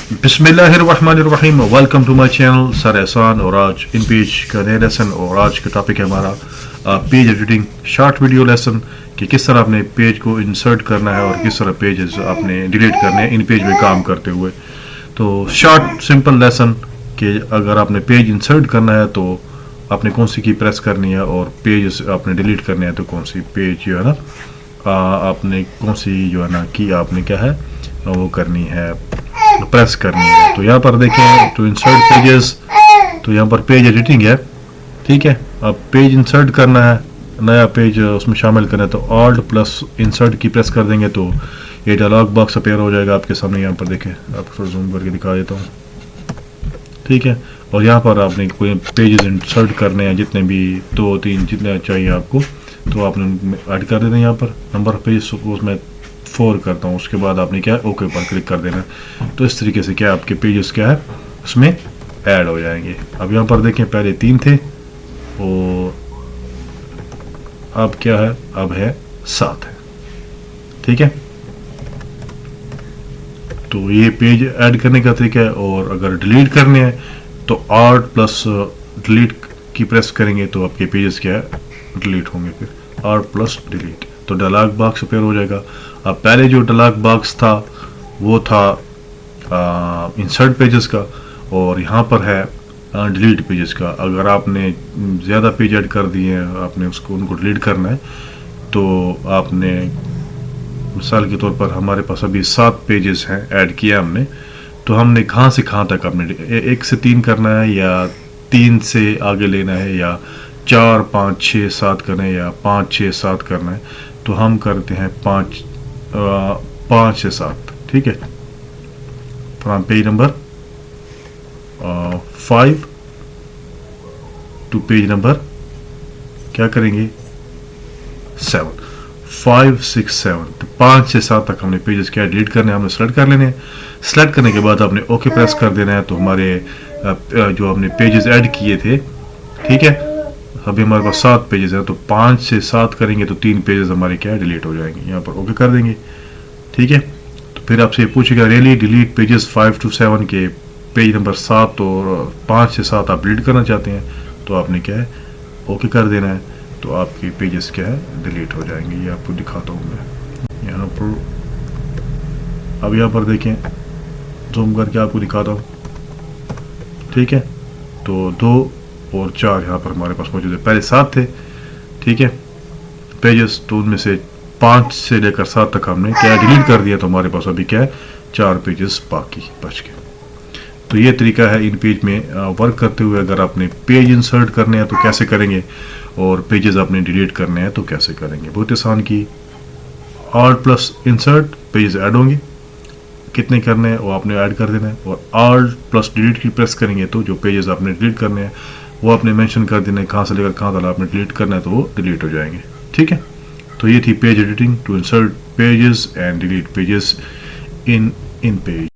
बिस्मिल्लाहिर्रहमानिर्रहीम। Welcome to my channel sir Ehsan. और आज इन पेज का नया लेसन और आज का टॉपिक है हमारा page editing short video lesson कि किस तरह आपने पेज को इंसर्ट करना है और किस तरह पेजेस आपने डिलीट करने हैं इन पेज में काम करते हुए। तो शॉर्ट सिंपल लेसन कि अगर आपने पेज इंसर्ट करना है तो आपने कौन सी की प्रेस करनी है और पेज आपने डिलीट करने हैं तो कौन सी पेज जो है ना आपने कौन सी जो है ना की आपने क्या है वो करनी है प्रेस करनी है। तो यहाँ पर देखें तो इंसर्ट पेजेस, तो यहाँ पर पेज एडिटिंग है। ठीक है, अब पेज इंसर्ट करना है, नया पेज उसमें शामिल करना है तो ऑल्ट प्लस इंसर्ट की प्रेस कर देंगे तो ये डायलॉग बॉक्स अपेयर हो जाएगा आपके सामने। यहाँ पर देखें, आपको जूम करके दिखा देता हूँ। ठीक है, और यहाँ पर आपने कोई पेजेस इंसर्ट करने हैं जितने भी 2-3 जितने चाहिए आपको तो आपने ऐड कर देना है। यहाँ पर नंबर पेज उसमें 4 करता हूँ, उसके बाद आपने क्या है ओके पर क्लिक कर देना। तो इस तरीके से क्या आपके पेजेस क्या है उसमें ऐड हो जाएंगे। अब यहाँ पर देखें पहले 3 थे और अब क्या है, अब है 7 है। ठीक है, तो ये पेज ऐड करने का तरीका है। और अगर डिलीट करने हैं तो ऑल्ट प्लस डिलीट की प्रेस करेंगे तो आपके पेजेस क्या है डिलीट होंगे। फिर ऑल्ट प्लस डिलीट तो डायलॉग बॉक्स अपेयर हो जाएगा। अब पहले जो डायलॉग बॉक्स था वो था इंसर्ट पेजेस का और यहाँ पर है डिलीट पेजेस का। अगर आपने ज़्यादा पेज ऐड कर दिए हैं, आपने उसको उनको डिलीट करना है तो आपने मिसाल के तौर पर हमारे पास अभी 7 पेजेस हैं ऐड किया हमने, तो हमने कहाँ से कहाँ तक आपने 1 से 3 करना है या 3 से आगे लेना है या 4, 5, 6, 7 करना है या 5, 6, 7 करना है। तो हम करते हैं 5 से 7। ठीक है, from page number 5 to page number क्या करेंगे 7, 5, 6, 7। तो 5 से 7 तक हमने पेजेस क्या डिलीट करने हैं, हमने सेलेक्ट कर लेने हैं। सेलेक्ट करने के बाद आपने ओके प्रेस कर देना है। तो हमारे जो हमने पेजेस ऐड किए थे, ठीक है, अभी हमारे पास 7 पेजेस हैं तो 5 से 7 करेंगे तो 3 पेजेस हमारे क्या डिलीट हो जाएंगे। यहाँ पर ओके कर देंगे। ठीक है, तो फिर आपसे ये पूछेगा रियली डिलीट पेजेस 5 to 7 के पेज नंबर 7 और 5 से 7 आप डिलीट करना चाहते हैं तो आपने क्या है ओके कर देना है। तो आपके पेजेस क्या है डिलीट हो जाएंगे। ये आपको दिखाता हूँ मैं यहाँ पर। अब यहाँ पर देखें, जूम करके आपको दिखाता हूँ। ठीक है, तो 2 और 4 यहाँ पर हमारे पास मौजूद है। पहले 7 थे, ठीक है, पेजेस, तो उनमें से 5 से लेकर 7 तक हमने क्या डिलीट कर दिया। तो हमारे पास अभी क्या है 4 पेजेस बाकी बच गए। तो ये तरीका है इन पेज में वर्क करते हुए। अगर आपने पेज इंसर्ट करने हैं तो कैसे करेंगे और पेजेस आपने डिलीट करने हैं तो कैसे करेंगे। बहुत आसान की alt plus insert pages add होंगे, कितने करने हैं वो आपने ऐड कर देना है। और ऑल्ट प्लस डिलीट की प्रेस करेंगे तो जो पेजेस आपने डिलीट करने हैं वो आपने मेंशन कर देना है कहाँ से लेकर कहाँ तक आपने डिलीट करना है तो वो डिलीट हो जाएंगे। ठीक है, तो ये थी page editing to insert pages and delete pages in page.